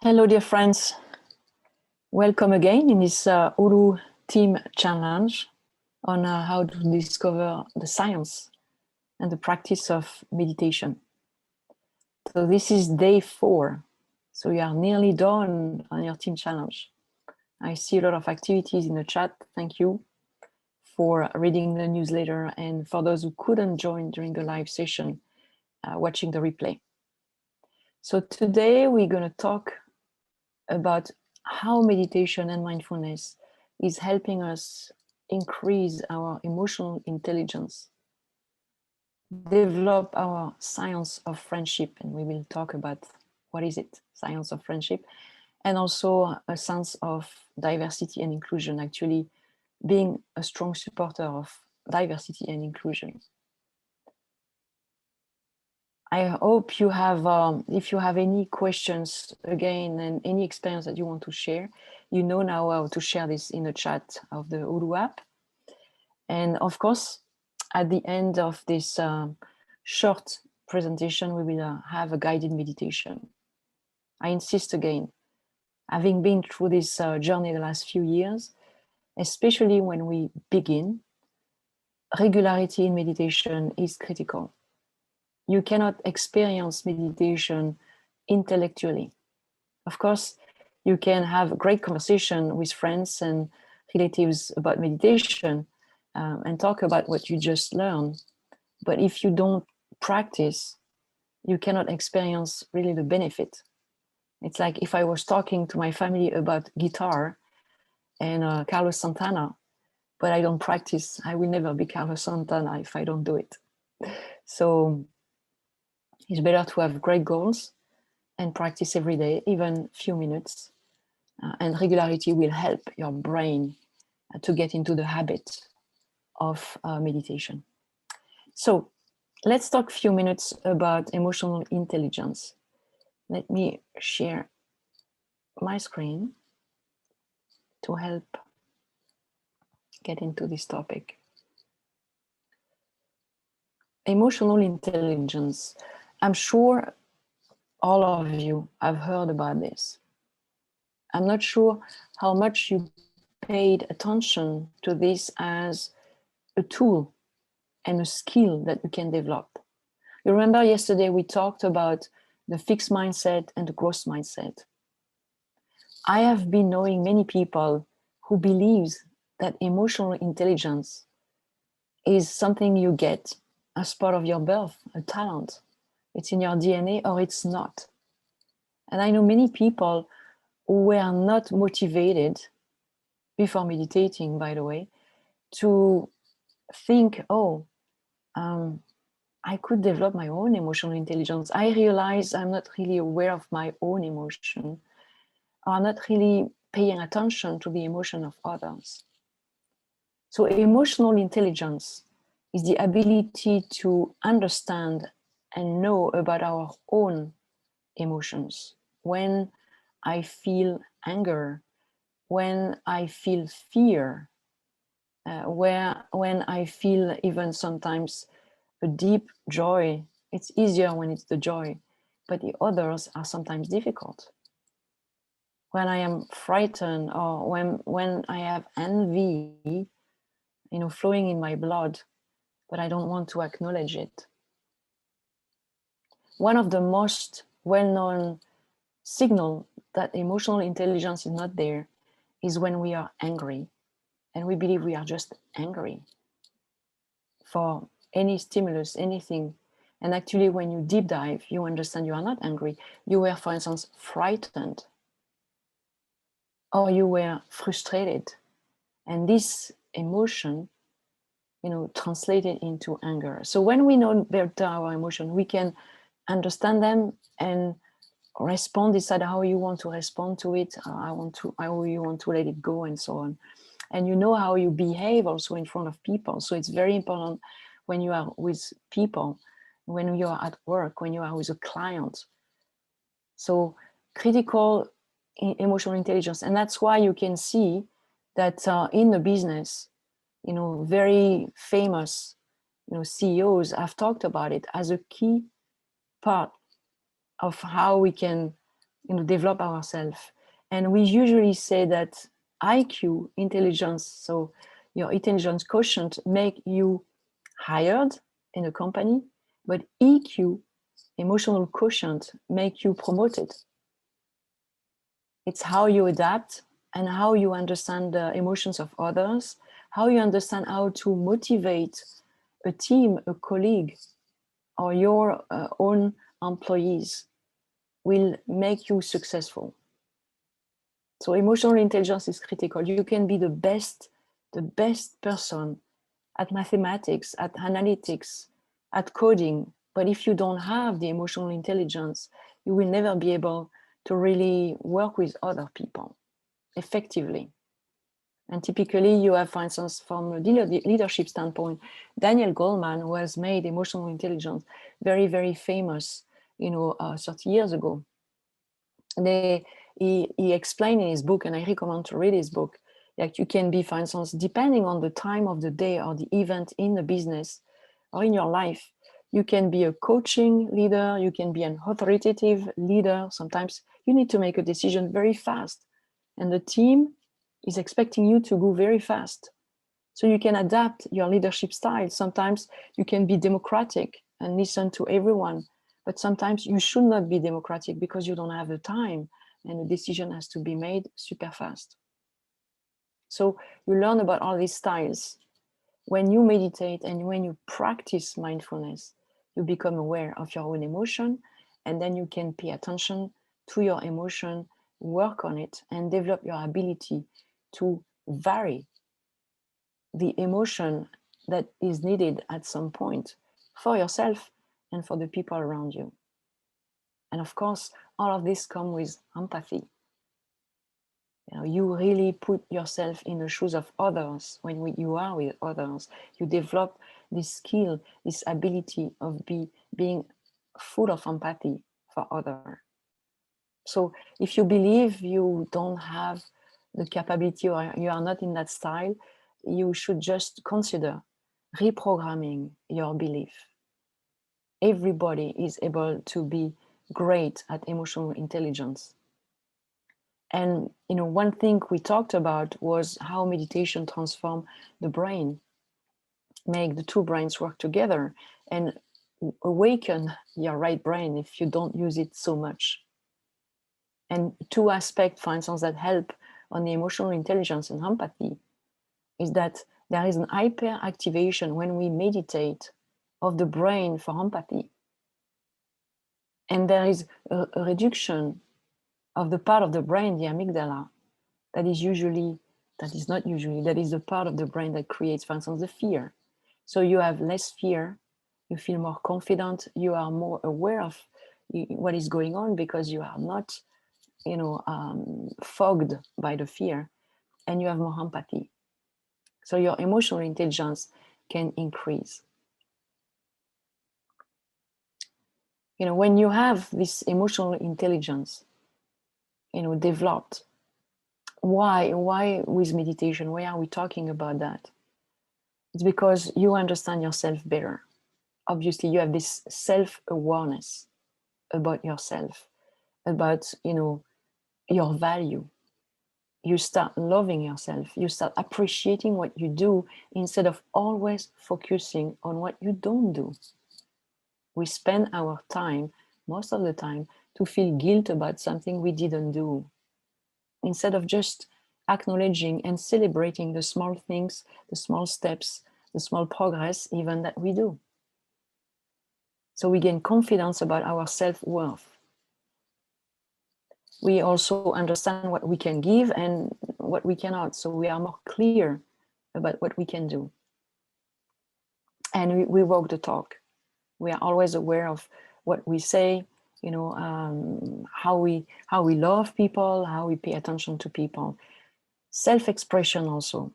Hello, dear friends. Welcome again in this Uloo team challenge on how to discover the science and the practice of meditation. So this is day 4. So you are nearly done on your team challenge. I see a lot of activities in the chat. Thank you for reading the newsletter and for those who couldn't join during the live session, watching the replay. So today we're going to talk about how meditation and mindfulness is helping us increase our emotional intelligence, develop our science of friendship, and we will talk about what is it, science of friendship, and also a sense of diversity and inclusion, actually being a strong supporter of diversity and inclusion. I hope you have, if you have any questions again and any experience that you want to share, you know now how to share this in the chat of the Uloo app. And of course, at the end of this short presentation, we will have a guided meditation. I insist again, having been through this journey the last few years, especially when we begin, regularity in meditation is critical. You cannot experience meditation intellectually. Of course, you can have a great conversation with friends and relatives about meditation and talk about what you just learned. But if you don't practice, you cannot experience really the benefit. It's like if I was talking to my family about guitar and Carlos Santana, but I don't practice, I will never be Carlos Santana if I don't do it. So it's better to have great goals and practice every day, even a few minutes. And regularity will help your brain to get into the habit of meditation. So let's talk a few minutes about emotional intelligence. Let me share my screen to help get into this topic. Emotional intelligence. I'm sure all of you have heard about this. I'm not sure how much you paid attention to this as a tool and a skill that you can develop. You remember yesterday we talked about the fixed mindset and the growth mindset. I have been knowing many people who believes that emotional intelligence is something you get as part of your birth, a talent. It's in your DNA or it's not. And I know many people who were not motivated before meditating, by the way, to think, I could develop my own emotional intelligence. I realize I'm not really aware of my own emotion. I'm not really paying attention to the emotion of others. So emotional intelligence is the ability to understand and know about our own emotions. When I feel anger, when I feel fear, when I feel even sometimes a deep joy. It's easier when it's the joy, but the others are sometimes difficult. When I am frightened or when I have envy, flowing in my blood, but I don't want to acknowledge it. One of the most well-known signals that emotional intelligence is not there is when we are angry and we believe we are just angry for any stimulus, anything. And actually, when you deep dive, you understand you are not angry. You were, for instance, frightened, or you were frustrated. And this emotion, translated into anger. So when we know better our emotion, we can understand them and respond, decide how you want to respond to it, how you want to let it go, and so on. And you know how you behave also in front of people. So it's very important when you are with people, when you are at work, when you are with a client. So critical emotional intelligence. And that's why you can see that in the business, very famous, CEOs have talked about it as a key part of how we can develop ourselves. And we usually say that IQ, intelligence, so your intelligence quotient, make you hired in a company, but EQ, emotional quotient, make you promoted. It's how you adapt and how you understand the emotions of others, how you understand how to motivate a team, a colleague, or your own employees will make you successful. So emotional intelligence is critical. You can be the best person at mathematics, at analytics, at coding, but if you don't have the emotional intelligence, you will never be able to really work with other people effectively. And typically you have, for instance, from a leadership standpoint, Daniel Goleman, who has made emotional intelligence very, very famous, 30 years ago. He explained in his book, and I recommend to read his book, that you can be, for instance, depending on the time of the day or the event in the business or in your life, you can be a coaching leader, you can be an authoritative leader. Sometimes you need to make a decision very fast, and the team is expecting you to go very fast. So you can adapt your leadership style. Sometimes you can be democratic and listen to everyone, but sometimes you should not be democratic because you don't have the time and the decision has to be made super fast. So you learn about all these styles. When you meditate and when you practice mindfulness, you become aware of your own emotion, and then you can pay attention to your emotion, work on it, and develop your ability to vary the emotion that is needed at some point for yourself and for the people around you. And of course, all of this comes with empathy. You really put yourself in the shoes of others. When you are with others, you develop this skill, this ability of being full of empathy for others. So if you believe you don't have the capability or you are not in that style, you should just consider reprogramming your belief. Everybody is able to be great at emotional intelligence. And one thing we talked about was how meditation transforms the brain, make the two brains work together and awaken your right brain if you don't use it so much. And two aspects, for instance, that help on the emotional intelligence and empathy is that there is an hyperactivation when we meditate of the brain for empathy. And there is a reduction of the part of the brain, the amygdala, that is the part of the brain that creates, for instance, the fear. So you have less fear, you feel more confident, you are more aware of what is going on because you are not, fogged by the fear, and you have more empathy. So your emotional intelligence can increase. When you have this emotional intelligence, developed, why with meditation? Why are we talking about that? It's because you understand yourself better. Obviously, you have this self-awareness about yourself, about, your value. You start loving yourself. You start appreciating what you do instead of always focusing on what you don't do. We spend our time, most of the time, to feel guilt about something we didn't do, instead of just acknowledging and celebrating the small things, the small steps, the small progress even that we do. So we gain confidence about our self-worth. We also understand what we can give and what we cannot. So we are more clear about what we can do. And we walk the talk. We are always aware of what we say, how we love people, how we pay attention to people. Self-expression also.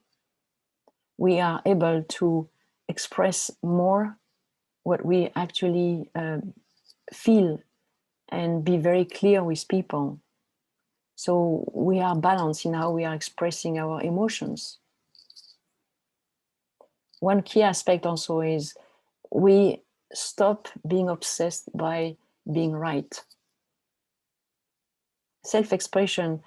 We are able to express more what we actually feel and be very clear with people. So we are balanced in how we are expressing our emotions. One key aspect also is we stop being obsessed by being right. self-expression,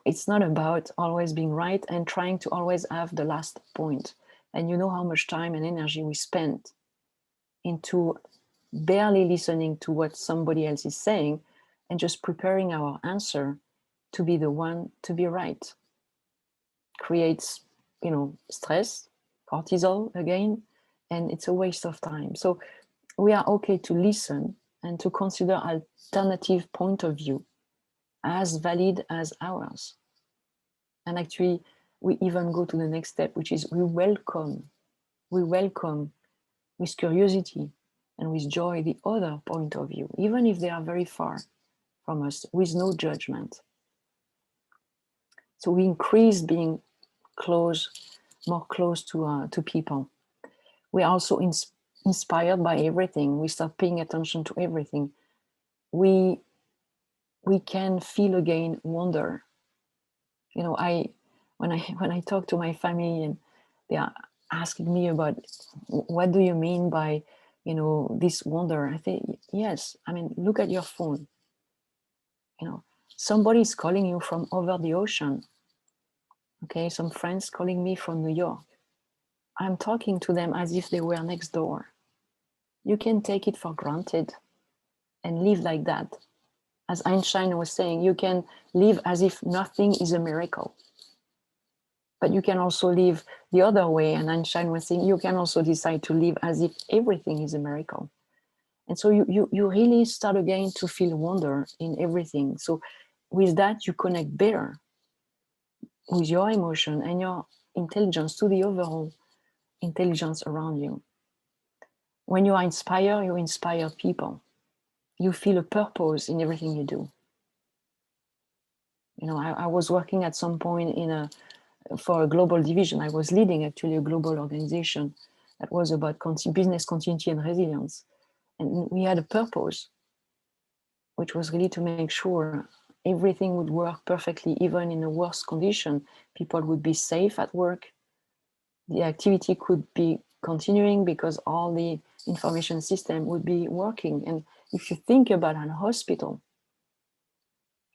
it's not about always being right and trying to always have the last point. And you know how much time and energy we spend into barely listening to what somebody else is saying and just preparing our answer to be the one to be right. Creates, stress, cortisol again, and it's a waste of time. So we are okay to listen and to consider alternative point of view as valid as ours. And actually, we even go to the next step, which is we welcome with curiosity and with joy the other point of view, even if they are very far from us, with no judgment. So we increase being more close to people. We are also inspired by everything. We start paying attention to everything. We can feel again wonder. When I talk to my family and they are asking me about what do you mean by this wonder, I think, yes, I mean, look at your phone. Somebody is calling you from over the ocean. Okay, some friends calling me from New York. I'm talking to them as if they were next door. You can take it for granted and live like that. As Einstein was saying, you can live as if nothing is a miracle. But you can also live the other way. And Einstein was saying, you can also decide to live as if everything is a miracle. And so you really start again to feel wonder in everything. So with that, you connect better with your emotion and your intelligence to the overall intelligence around you. When you are inspired, you inspire people. You feel a purpose in everything you do. I was working at some point for a global division. I was leading actually a global organization that was about business continuity and resilience. And we had a purpose, which was really to make sure everything would work perfectly, even in the worst condition. People would be safe at work. The activity could be continuing because all the information system would be working. And if you think about a hospital,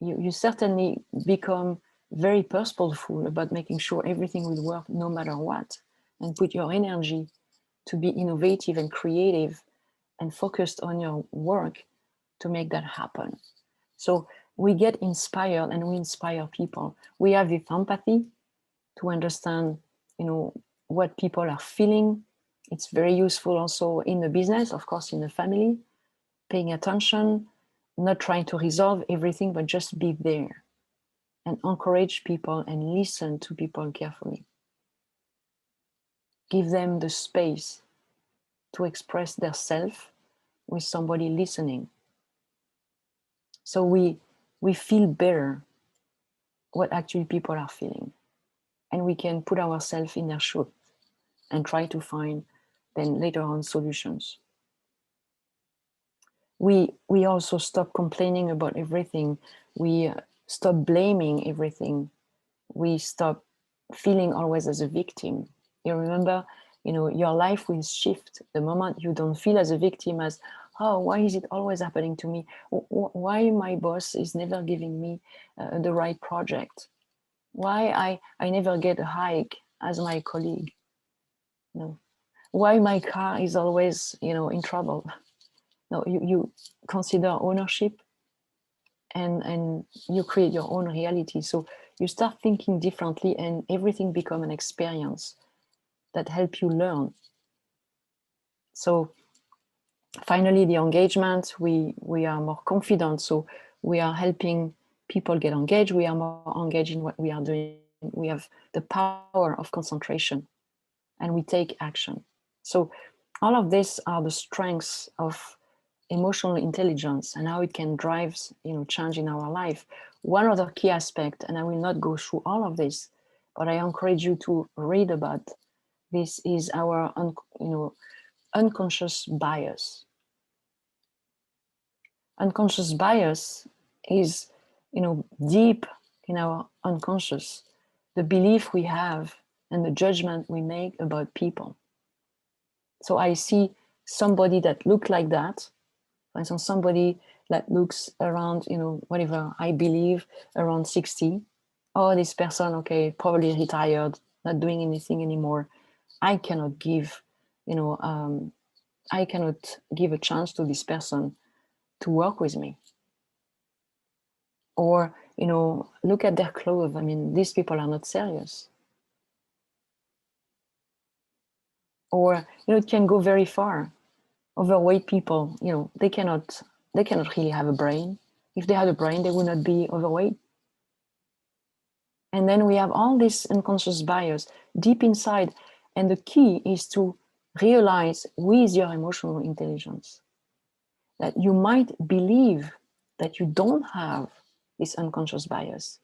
you certainly become very purposeful about making sure everything will work no matter what, and put your energy to be innovative and creative and focused on your work to make that happen. So we get inspired and we inspire people. We have the empathy to understand, what people are feeling. It's very useful also in the business, of course, in the family, paying attention, not trying to resolve everything, but just be there and encourage people and listen to people carefully. Give them the space to express their self with somebody listening. So we feel better what actually people are feeling. And we can put ourselves in their shoes and try to find then later on solutions. We also stop complaining about everything. We stop blaming everything. We stop feeling always as a victim. You remember, your life will shift the moment you don't feel as a victim, as, oh, why is it always happening to me? Why my boss is never giving me the right project? Why I never get a hike as my colleague? No. Why my car is always, in trouble? No, you consider ownership and you create your own reality. So you start thinking differently and everything become an experience that help you learn. So finally, the engagement, we are more confident. So we are helping people get engaged. We are more engaged in what we are doing. We have the power of concentration and we take action. So all of this are the strengths of emotional intelligence and how it can drive change in our life. One other key aspect, and I will not go through all of this, but I encourage you to read about this, is our unconscious bias. Unconscious bias is deep in our unconscious, the belief we have and the judgment we make about people. So I see somebody that looked like that. For instance, somebody that looks around, whatever, I believe around 60. Oh, this person, okay, probably retired, not doing anything anymore. I cannot give, I cannot give a chance to this person to work with me. Or, look at their clothes. I mean, these people are not serious. Or, it can go very far. Overweight people, they cannot really have a brain. If they had a brain, they would not be overweight. And then we have all this unconscious bias deep inside. And the key is to realize with your emotional intelligence that you might believe that you don't have this unconscious bias.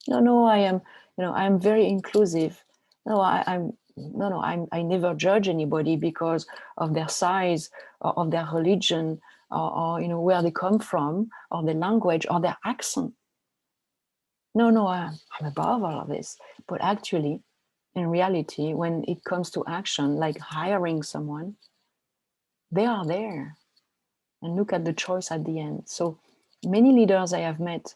No, I am very inclusive. No, I never judge anybody because of their size or of their religion or where they come from or their language or their accent. No, I'm above all of this. But actually, in reality, when it comes to action, like hiring someone, they are there. And look at the choice at the end. So many leaders I have met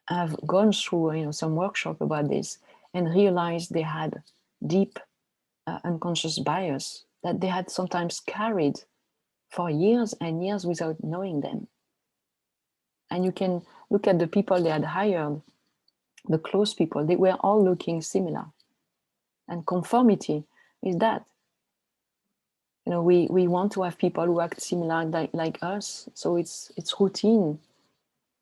have gone through some workshop about this and realized they had deep unconscious bias that they had sometimes carried for years and years without knowing them. And you can look at the people they had hired, the close people, they were all looking similar. And conformity is that. We want to have people who act similar like us. So it's routine.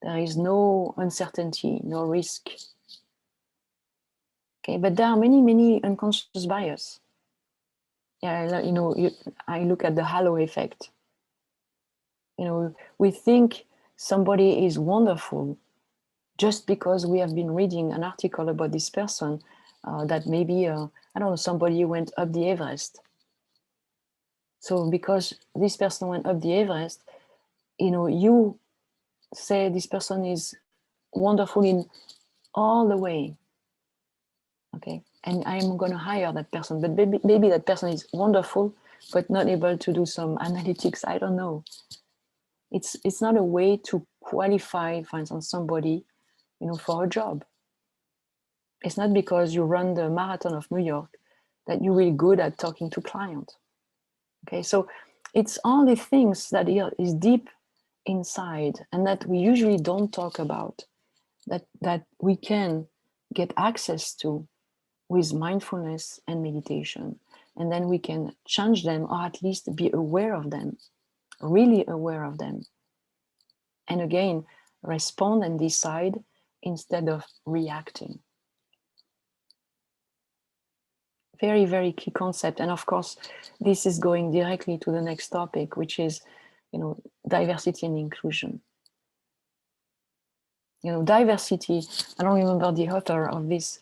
There is no uncertainty, no risk. Okay, but there are many unconscious bias. Yeah, I look at the halo effect. We think somebody is wonderful just because we have been reading an article about this person that maybe, I don't know, somebody went up the Everest. So because this person went up the Everest, you say this person is wonderful in all the way. Okay, and I'm going to hire that person, but maybe that person is wonderful, but not able to do some analytics. I don't know. It's not a way to qualify, for instance, somebody, for a job. It's not because you run the marathon of New York that you're really good at talking to clients. Okay, so it's all the things that is deep inside and that we usually don't talk about, that we can get access to with mindfulness and meditation. And then we can change them, or at least be aware of them, really aware of them. And again, respond and decide instead of reacting. Very, very key concept. And of course, this is going directly to the next topic, which is, diversity and inclusion. Diversity, I don't remember the author of this,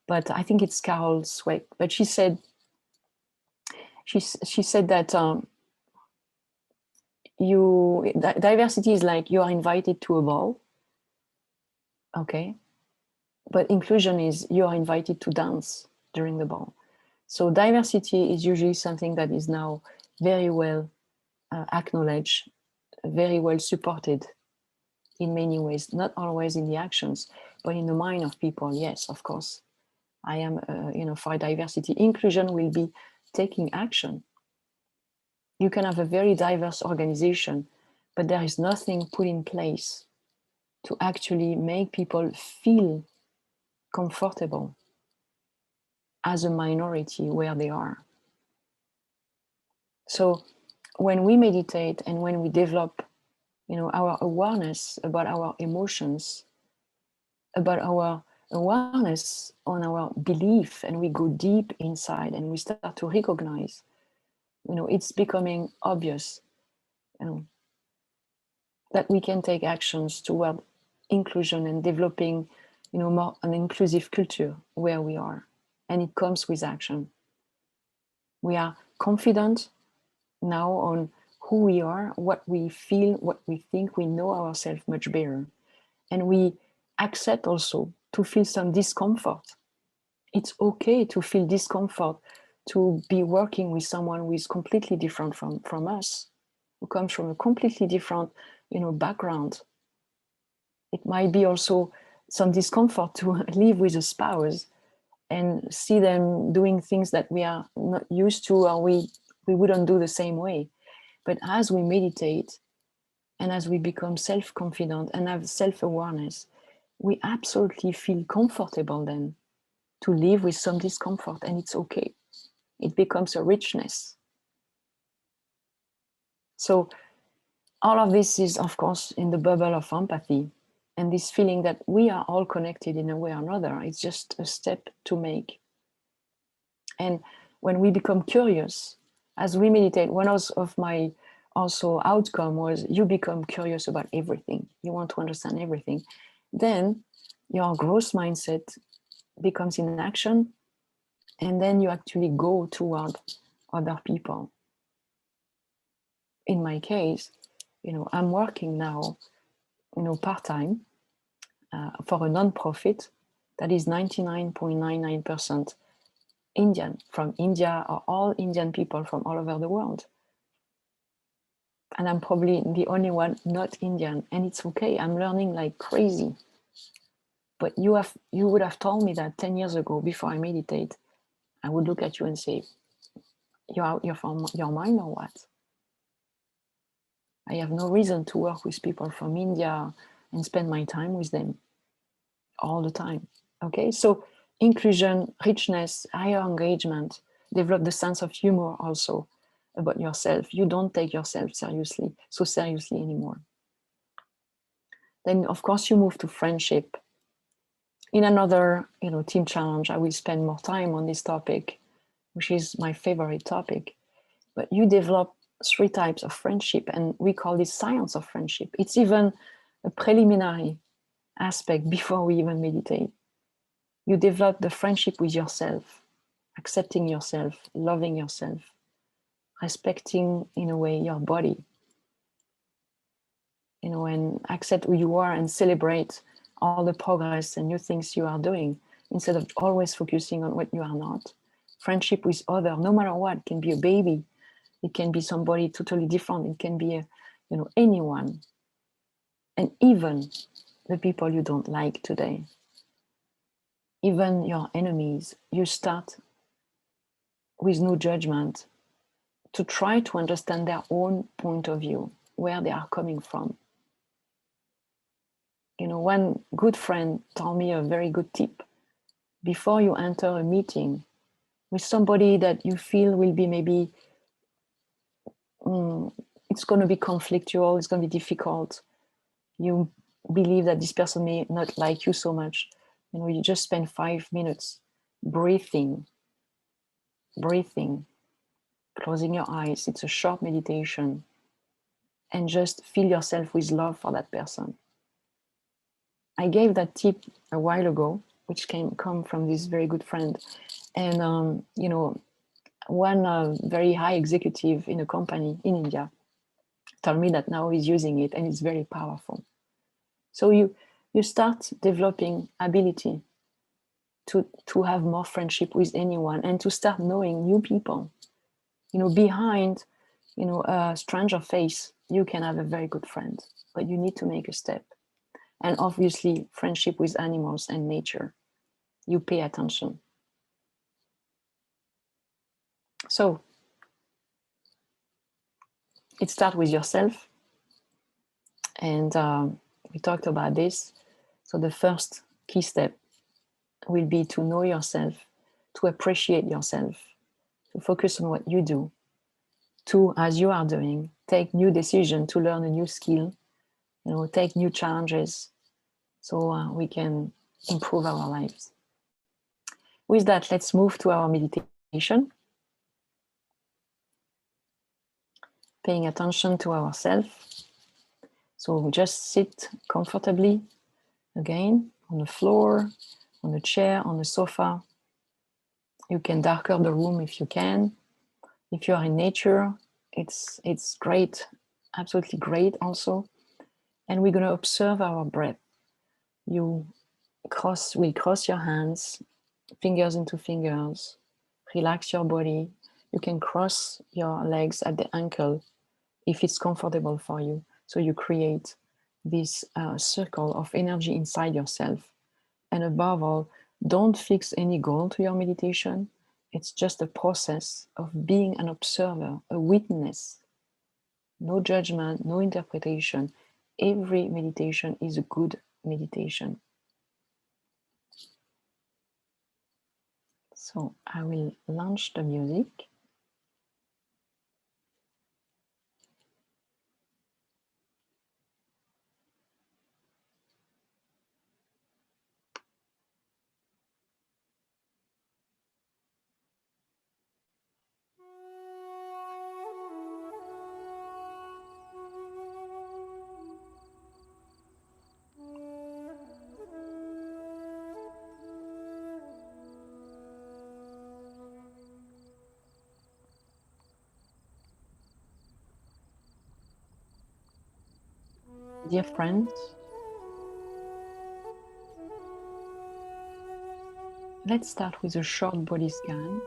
but I think it's Carol Sweck. But she said that diversity is like you are invited to a ball, okay, but inclusion is you are invited to dance during the ball. So diversity is usually something that is now very well acknowledged, very well supported in many ways, not always in the actions, but in the mind of people. Yes, of course, I am for diversity. Inclusion will be taking action. You can have a very diverse organization, but there is nothing put in place to actually make people feel comfortable as a minority where they are. So when we meditate and when we develop, our awareness about our emotions, about our awareness on our belief, and we go deep inside and we start to recognize, it's becoming obvious, that we can take actions toward inclusion and developing, more an inclusive culture where we are. And it comes with action. We are confident now on who we are, what we feel, what we think. We know ourselves much better. And we accept also to feel some discomfort. It's okay to feel discomfort, to be working with someone who is completely different from us, who comes from a completely different background. It might be also some discomfort to live with a spouse and see them doing things that we are not used to, or we wouldn't do the same way. But as we meditate and as we become self-confident and have self-awareness, we absolutely feel comfortable then to live with some discomfort, and it's okay. It becomes a richness. So all of this is, of course, in the bubble of empathy, and this feeling that we are all connected in a way or another. It's just a step to make. And when we become curious, as we meditate, one of my also outcome was you become curious about everything. You want to understand everything. Then your growth mindset becomes in action, and then you actually go toward other people. In my case, I'm working now, part-time for a non-profit that is 99.99% Indian, from India, or all Indian people from all over the world. And I'm probably the only one not Indian, and it's okay. I'm learning like crazy. But you would have told me that 10 years ago, before I meditate, I would look at you and say, you're out from your mind or what? I have no reason to work with people from India and spend my time with them all the time. Okay, so inclusion, richness, higher engagement, develop the sense of humor also about yourself. You don't take yourself so seriously anymore. Then, of course, you move to friendship. In another, team challenge, I will spend more time on this topic, which is my favorite topic. But you develop 3 types of friendship, and we call this science of friendship. It's even a preliminary aspect before we even meditate. You develop the friendship with yourself, accepting yourself, loving yourself, respecting, in a way, your body, and accept who you are and celebrate all the progress and new things you are doing instead of always focusing on what you are not. Friendship with other, no matter what, it can be a baby, it can be somebody totally different, it can be anyone, and even the people you don't like today, even your enemies. You start with no judgment to try to understand their own point of view, where they are coming from. One good friend told me a very good tip. Before you enter a meeting with somebody that you feel will be maybe, it's going to be conflictual, it's going to be difficult, you believe that this person may not like you so much, you just spend 5 minutes breathing, closing your eyes. It's a short meditation, and just fill yourself with love for that person. I gave that tip a while ago, which come from this very good friend. And, one very high executive in a company in India told me that now he's using it, and it's very powerful. So you start developing ability to have more friendship with anyone, and to start knowing new people. Behind, a stranger face, you can have a very good friend, but you need to make a step. And obviously, friendship with animals and nature. You pay attention. So it starts with yourself. And we talked about this. So the first key step will be to know yourself, to appreciate yourself, to focus on what you do, to, as you are doing, take new decisions to learn a new skill, take new challenges, so we can improve our lives. With that, let's move to our meditation. Paying attention to ourselves. So we just sit comfortably, again, on the floor, on a chair, on the sofa. You can darker the room if you can. If you are in nature, it's great, absolutely great also. And we're going to observe our breath. You will cross your hands, fingers into fingers, relax your body. You can cross your legs at the ankle if it's comfortable for you. So you create this circle of energy inside yourself. And above all, don't fix any goal to your meditation. It's just a process of being an observer, a witness. No judgment, no interpretation. Every meditation is a good meditation. So I will launch the music. Dear friends, let's start with a short body scan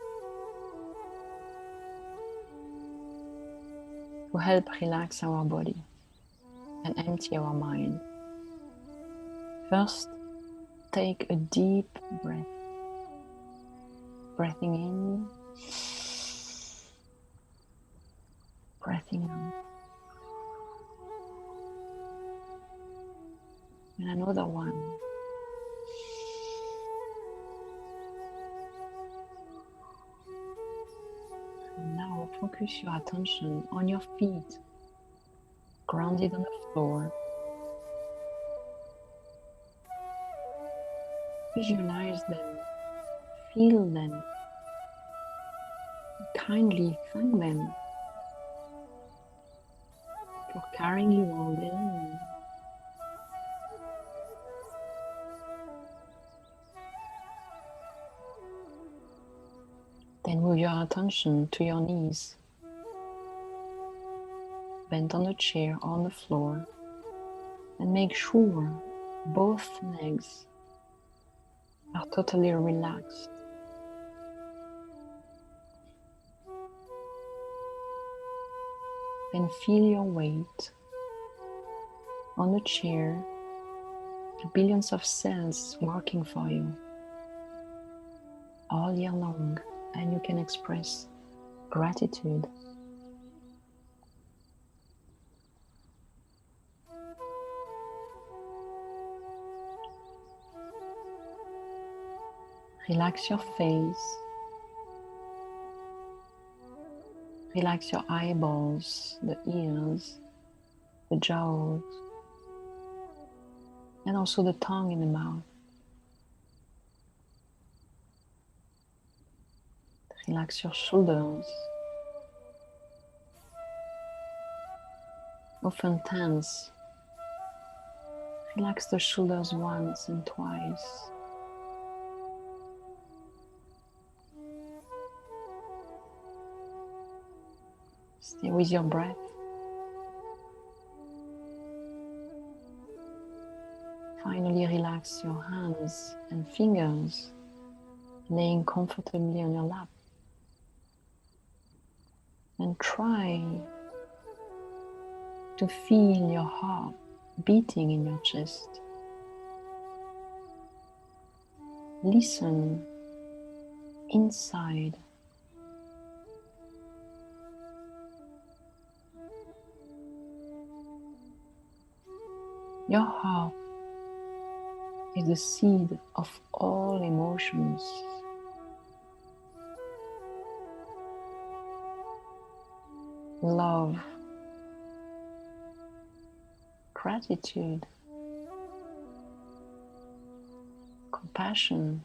to help relax our body and empty our mind. First, take a deep breath, breathing in, breathing out. And another one. And now focus your attention on your feet, grounded on the floor. Visualize them, feel them, kindly thank them for carrying you all day long. Then move your attention to your knees, bent on the chair or on the floor, and make sure both legs are totally relaxed. Then feel your weight on the chair, billions of cells working for you all year long, and you can express gratitude. Relax your face, relax your eyeballs, the ears, the jaws, and also the tongue in the mouth. Relax your shoulders, often tense. Relax the shoulders once and twice. Stay with your breath. Finally, relax your hands and fingers, laying comfortably on your lap. And try to feel your heart beating in your chest. Listen inside. Your heart is the seed of all emotions. Love, gratitude, compassion.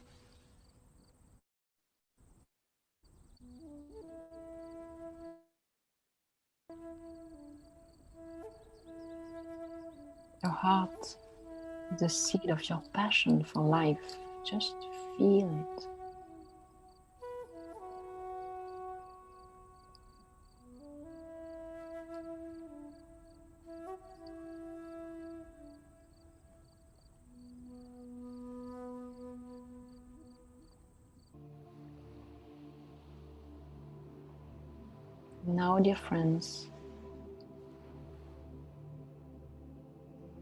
Your heart is the seed of your passion for life. Just feel it. Now, dear friends,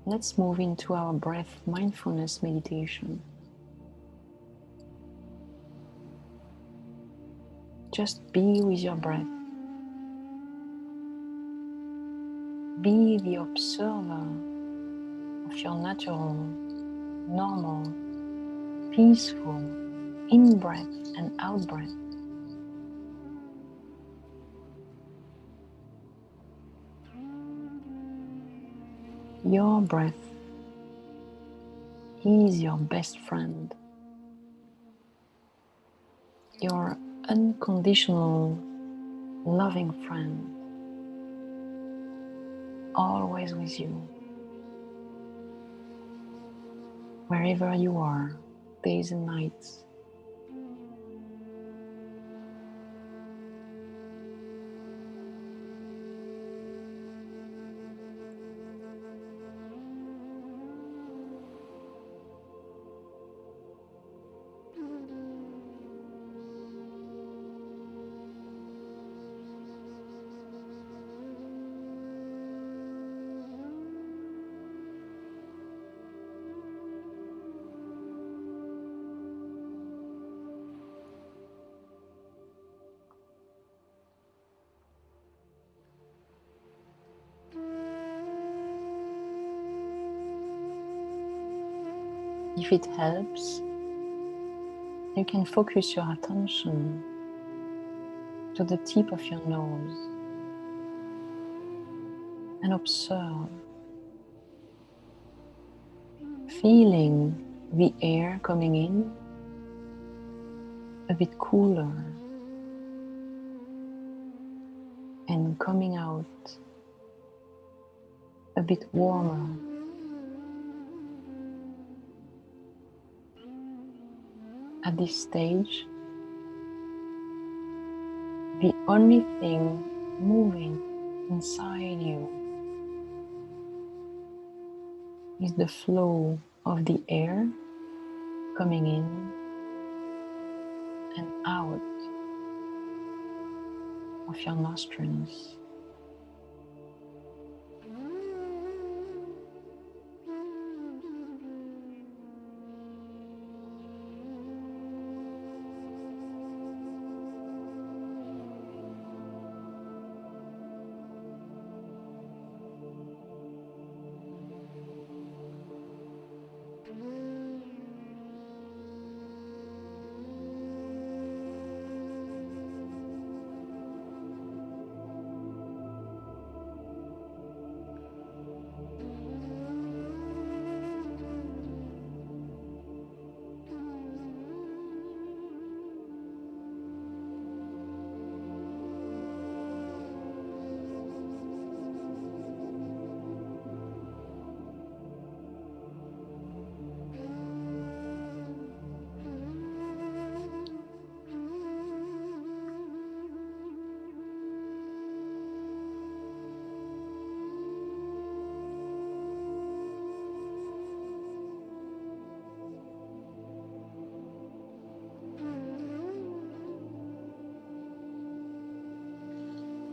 Let's move into our breath mindfulness meditation. Just be with your breath. Be the observer of your natural, normal, peaceful in-breath and out-breath. Your breath is your best friend, your unconditional, loving friend, always with you, wherever you are, days and nights. If it helps, you can focus your attention to the tip of your nose and observe, feeling the air coming in a bit cooler and coming out a bit warmer. At this stage, the only thing moving inside you is the flow of the air coming in and out of your nostrils.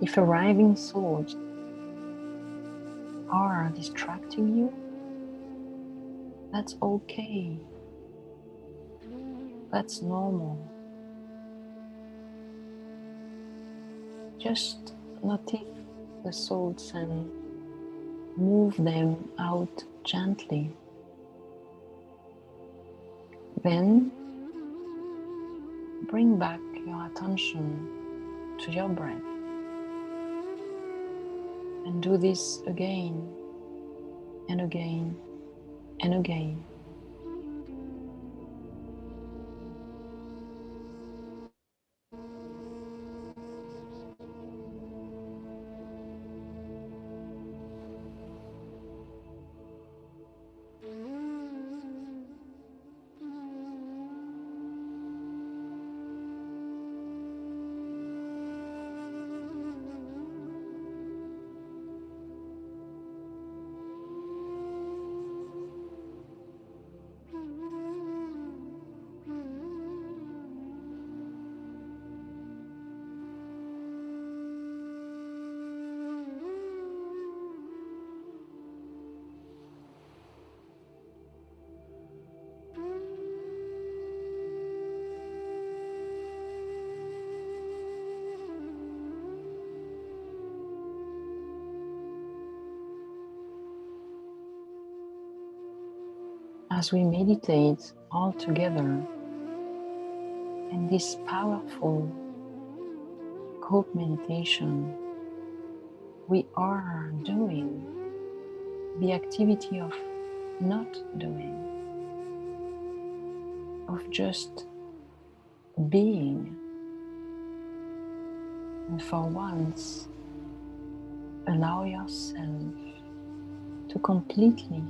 If arriving thoughts are distracting you, that's okay. That's normal. Just notice the thoughts and move them out gently. Then bring back your attention to your breath and do this again and again and again. as we meditate all together in this powerful group meditation, we are doing the activity of not doing, of just being. And for once, allow yourself to completely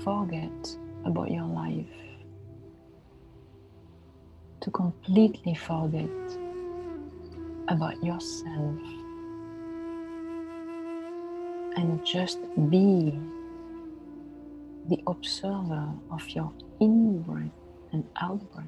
forget about your life, to completely forget about yourself, and just be the observer of your in-breath and out-breath.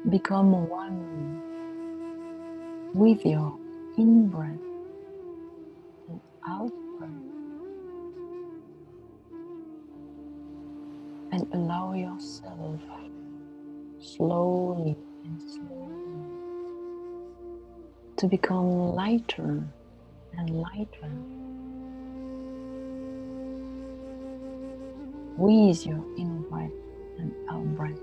Become one with your in-breath and out-breath, and allow yourself slowly and slowly to become lighter and lighter with your in-breath and out-breath.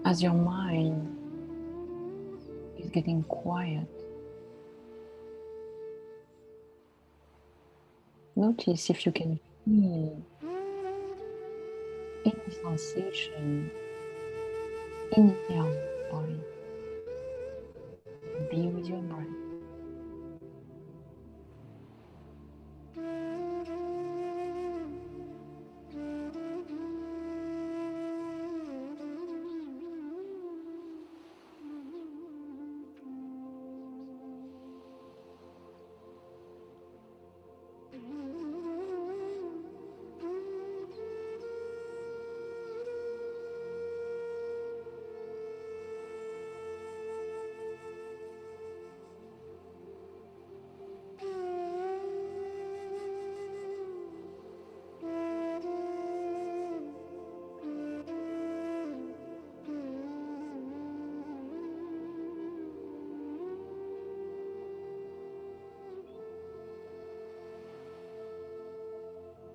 As your mind is getting quiet, notice if you can feel any sensation in your body. Be with your breath.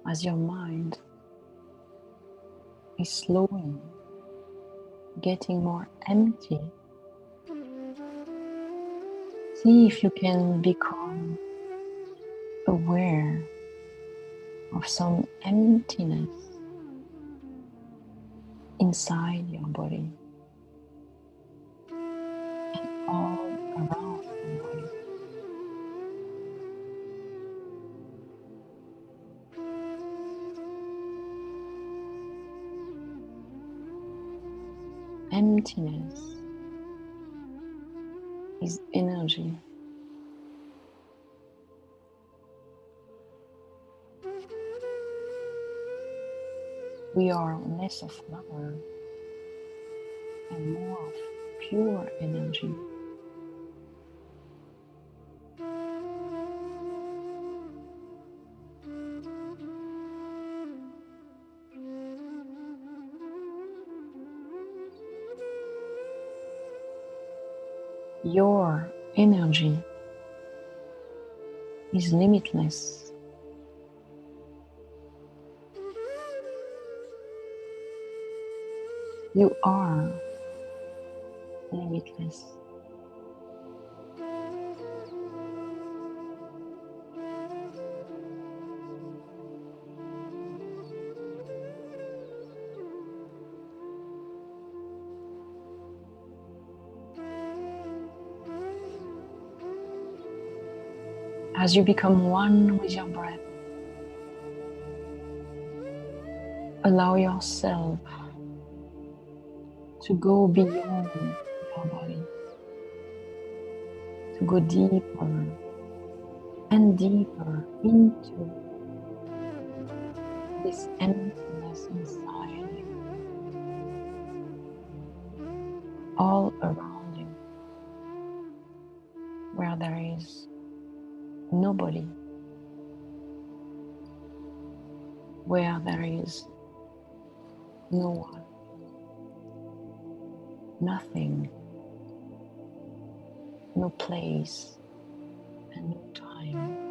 as your mind is slowly getting more empty, see if you can become aware of some emptiness inside your body and all around your body. Emptiness is energy. We are less of matter and more of pure energy. Your energy is limitless. You are limitless. As you become one with your breath, allow yourself to go beyond your body, to go deeper and deeper into this emptiness inside you, all around you, where there is nobody, where there is no one, nothing, no place and no time.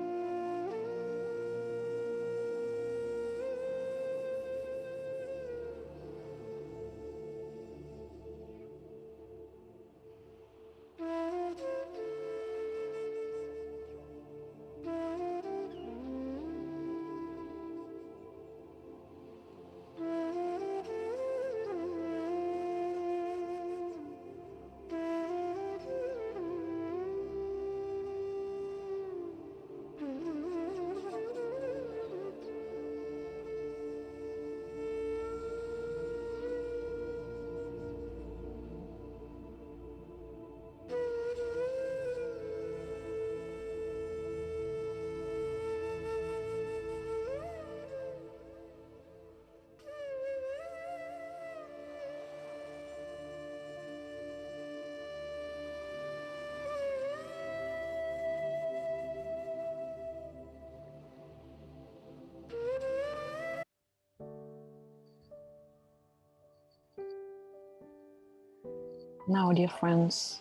Now, dear friends,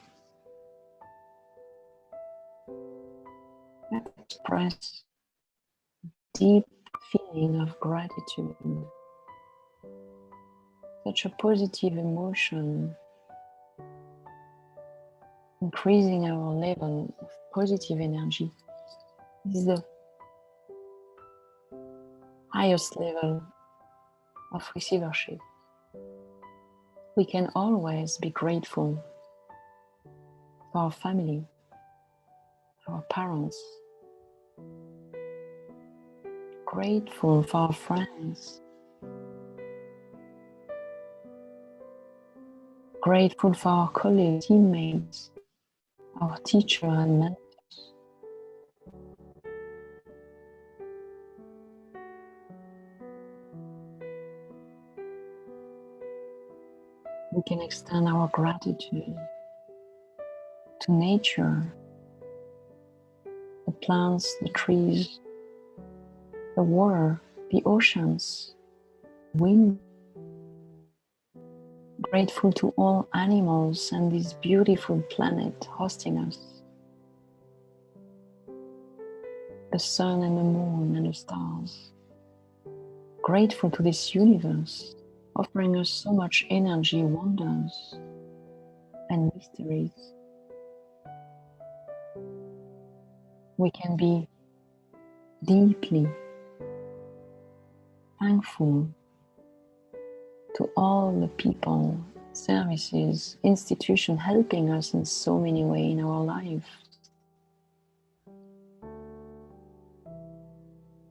let's express deep feeling of gratitude, such a positive emotion, increasing our level of positive energy. This is the highest level of receivership. We can always be grateful for our family, our parents, grateful for our friends, grateful for our colleagues, teammates, our teacher and mentors. We can extend our gratitude to nature, the plants, the trees, the water, the oceans, wind. Grateful to all animals and this beautiful planet hosting us. The sun and the moon and the stars. grateful to this universe, offering us so much energy, wonders, and mysteries. We can be deeply thankful to all the people, services, institutions helping us in so many ways in our life.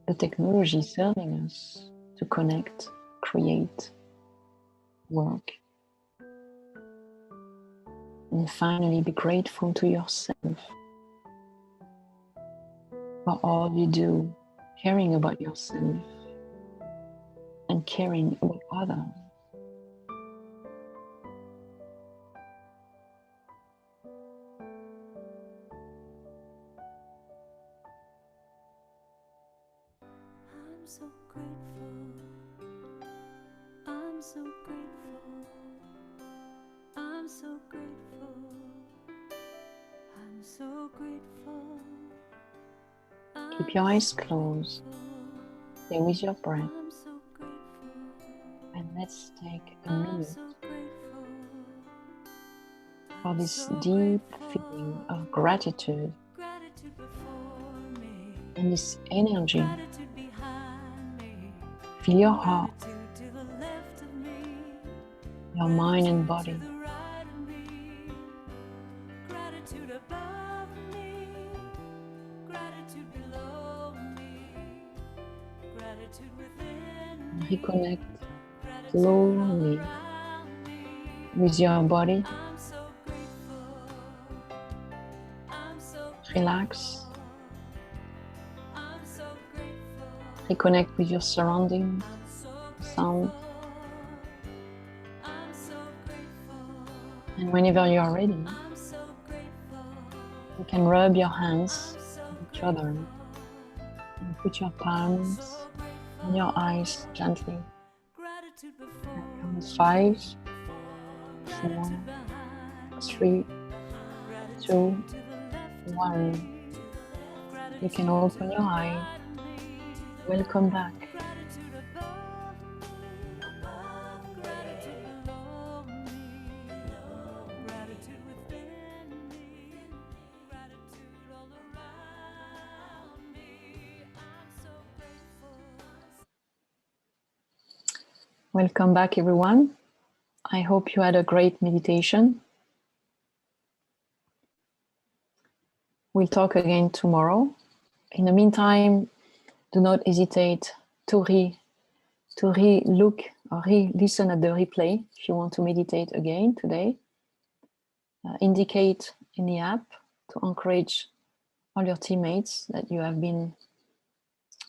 The technology serving us to connect, create, work. And finally, be grateful to yourself for all you do, caring about yourself and caring about others. I'm so grateful. I'm so grateful. I'm so grateful. I'm so grateful. Keep your eyes closed. Stay with your breath. And let's take a minute for this deep feeling of gratitude and this energy. Feel your heart, your mind and body. Reconnect slowly with your body. Relax. Reconnect with your surroundings, sound. And whenever you are ready, you can rub your hands on each other and put your palms on your eyes gently. Count 5, 4, 3, 2, 1. You can open your eyes. Welcome back. Welcome back, everyone. I hope you had a great meditation. We'll talk again tomorrow. In the meantime, do not hesitate to re-look or re-listen at the replay if you want to meditate again today. Indicate in the app to encourage all your teammates that you have been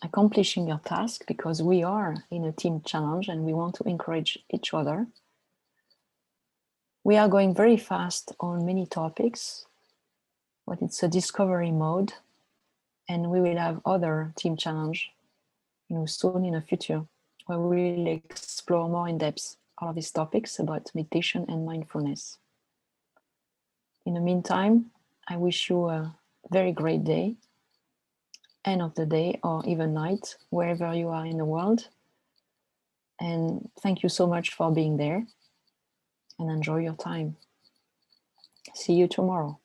accomplishing your task, because we are in a team challenge and we want to encourage each other. We are going very fast on many topics, but it's a discovery mode, and we will have other team challenge, soon in the future, where we will explore more in depth all of these topics about meditation and mindfulness. In the meantime, I wish you a very great day, end of the day or even night, wherever you are in the world. And thank you so much for being there, and enjoy your time. See you tomorrow.